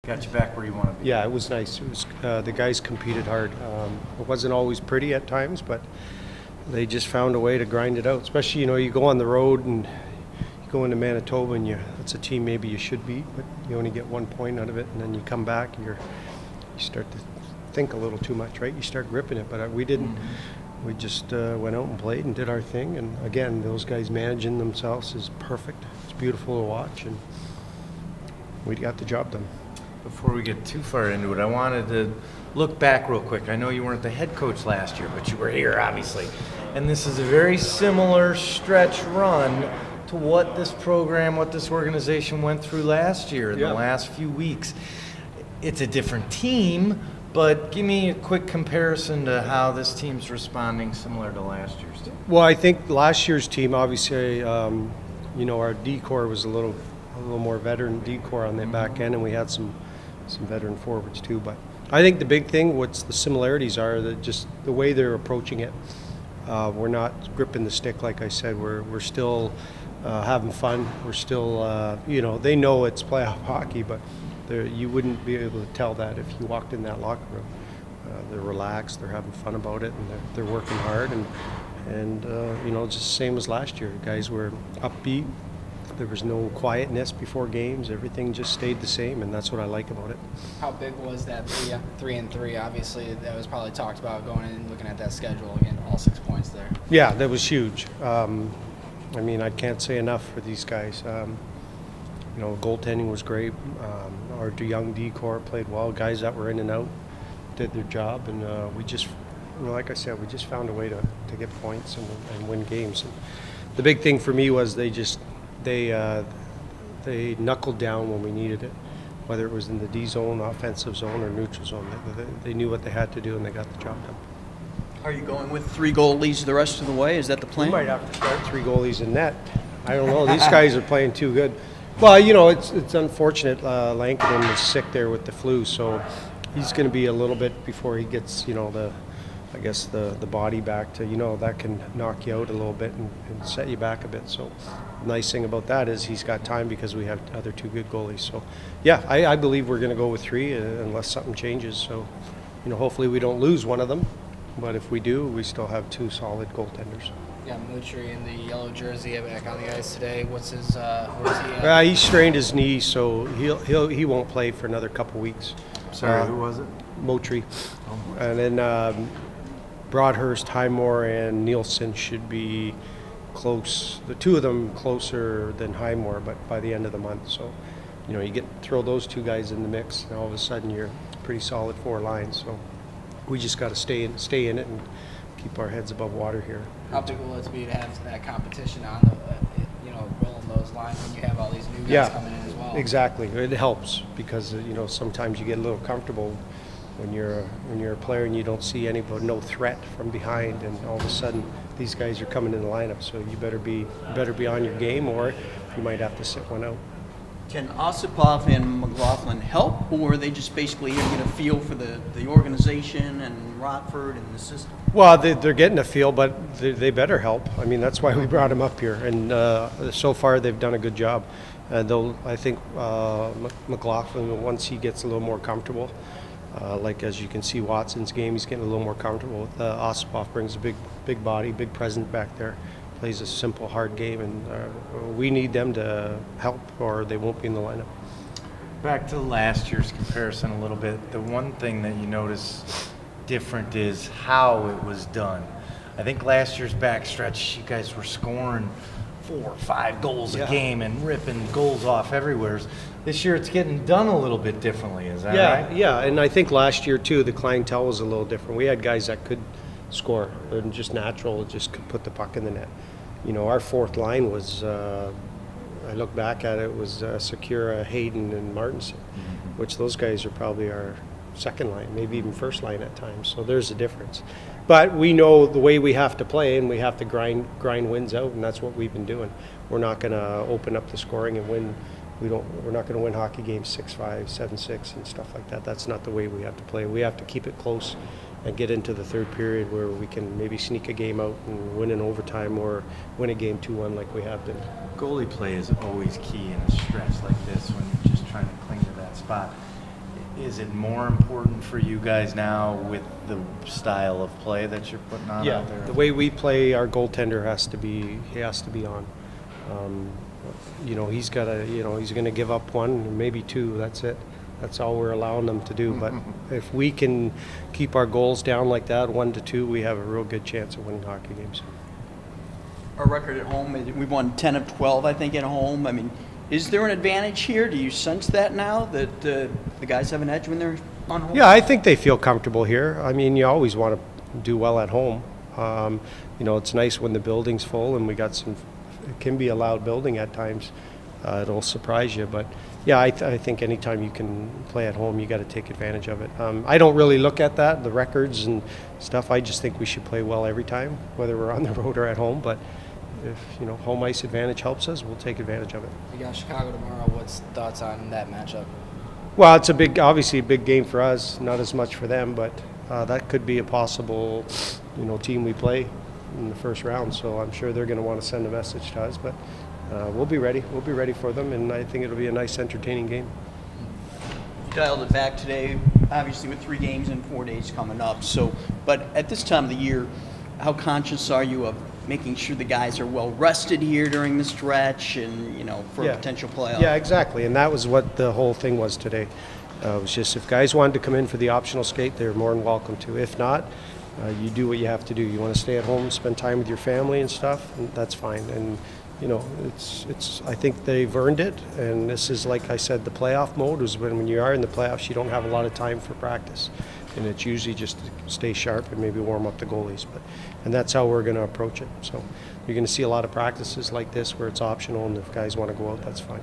got you back where you want to be. Yeah, it was nice. It was the guys competed hard. It wasn't always pretty at times, but they just found a way to grind it out. Especially, you go on the road and you go into Manitoba and it's a team maybe you should beat, but you only get 1 point out of it, and then you come back and you start to think a little too much, right? You start gripping it, but we didn't. We just went out and played and did our thing. And again, those guys managing themselves is perfect. It's beautiful to watch, and we got the job done. Before we get too far into it, I wanted to look back real quick. I know you weren't the head coach last year, but you were here, obviously. And this is a very similar stretch run to what this program, what this organization went through last year in the last few weeks. It's a different team, but give me a quick comparison to how this team's responding similar to last year's team. Well, I think last year's team, obviously, our D-core was a little more veteran D-core on the back end, and we had some veteran forwards too. But I think the big thing, what's the similarities are that just the way they're approaching it. We're not gripping the stick, like I said. We're still having fun. We're still, they know it's playoff hockey, but you wouldn't be able to tell that if you walked in that locker room. They're relaxed. They're having fun about it, and they're working hard. And just the same as last year. Guys were upbeat. There was no quietness before games. Everything just stayed the same, and that's what I like about it. How big was that 3-3? Obviously, that was probably talked about going in and looking at that schedule again. All 6 points there. Yeah, that was huge. I can't say enough for these guys. Goaltending was great. Our young D-core played well. Guys that were in and out did their job, and we just, like I said, we just found a way to get points and win games. And the big thing for me was they knuckled down when we needed it, whether it was in the D zone, offensive zone, or neutral zone. They knew what they had to do, and they got the job done. Are you going with 3 goalies the rest of the way? Is that the plan? We might have to start 3 goalies in net. I don't know. These guys are playing too good. Well, it's unfortunate. Lankinen is sick there with the flu, so he's going to be a little bit before he gets, the body back to, that can knock you out a little bit and set you back a bit. So the nice thing about that is he's got time because we have other 2 good goalies. So, yeah, I believe we're going to go with 3 unless something changes. So, hopefully we don't lose one of them. But if we do, we still have 2 solid goaltenders. Yeah, Mutri in the yellow jersey back on the ice today. What's his? Where's he at? He strained his knee, so he won't play for another couple weeks. Sorry, who was it? Motri. And then Broadhurst, Highmore, and Nielsen should be close. The 2 of them closer than Highmore, but by the end of the month. So, you throw those 2 guys in the mix, and all of a sudden you're pretty solid 4 lines. So we just got to stay in it and keep our heads above water here. How big will it be to have that competition on the, rolling those lines when you have all these new guys coming in as well? Exactly. It helps because sometimes you get a little comfortable when you're a player and you don't see anybody, no threat from behind, and all of a sudden these guys are coming in the lineup. So you better be on your game, or you might have to sit one out. Can Osipov and McLaughlin help, or are they just basically here to get a feel for the organization and Rockford and the system? Well, they're getting a feel, but they better help. I mean, that's why we brought them up here, and so far they've done a good job. I think McLaughlin, once he gets a little more comfortable, like as you can see Watson's game, he's getting a little more comfortable. Osipov brings a big body, big presence back there. Plays a simple, hard game, and we need them to help or they won't be in the lineup. Back to last year's comparison a little bit, the one thing that you notice different is how it was done. I think last year's backstretch, you guys were scoring 4 or 5 goals a game and ripping goals off everywhere. This year it's getting done a little bit differently, is that right? Yeah, and I think last year too, the clientele was a little different. We had guys that could score and just natural, just could put the puck in the net. Our 4th line was, I look back at it, was Sakura, Hayden, and Martinson, which those guys are probably our 2nd line, maybe even 1st line at times. So there's a difference. But we know the way we have to play, and we have to grind wins out, and that's what we've been doing. We're not going to open up the scoring and win. We're not going to win hockey games 6-5, 7-6, and stuff like that. That's not the way we have to play. We have to keep it close and get into the 3rd period where we can maybe sneak a game out and win in overtime or win a game 2-1 like we have been. Goalie play is always key in a stretch like this when you're just trying to cling to that spot. is it more important for you guys now with the style of play that you're putting on out there? The way we play, our goaltender has to be on. He's got to, he's going to give up one, maybe two. That's it. That's all we're allowing them to do. But if we can keep our goals down like that, 1-2, we have a real good chance of winning hockey games. Our record at home, we've won 10 of 12, I think, at home. I mean, is there an advantage here? Do you sense that now, that the guys have an edge when they're on home? Yeah, I think they feel comfortable here. I mean, you always want to do well at home. It's nice when the building's full, and we got some. It can be a loud building at times. It'll surprise you, but yeah, I think anytime you can play at home, you got to take advantage of it. I don't really look at that, the records and stuff. I just think we should play well every time, whether we're on the road or at home. But if home ice advantage helps us, we'll take advantage of it. We got Chicago tomorrow. What's thoughts on that matchup? Well, it's obviously a big game for us, not as much for them, but that could be a possible, team we play in the first round. So I'm sure they're going to want to send a message to us, but we'll be ready. We'll be ready for them, and I think it'll be a nice, entertaining game. You dialed it back today, obviously with 3 games in 4 days coming up. So, but at this time of the year, how conscious are you of making sure the guys are well rested here during the stretch and, for a potential playoff? Yeah, exactly. And that was what the whole thing was today. It was just if guys wanted to come in for the optional skate, they're more than welcome to. If not, you do what you have to do. You want to stay at home, spend time with your family and stuff, and that's fine. And it's. I think they've earned it. And this is, like I said, the playoff mode is when you are in the playoffs, you don't have a lot of time for practice. And it's usually just to stay sharp and maybe warm up the goalies. And that's how we're going to approach it. So you're going to see a lot of practices like this where it's optional, and if guys want to go out, that's fine.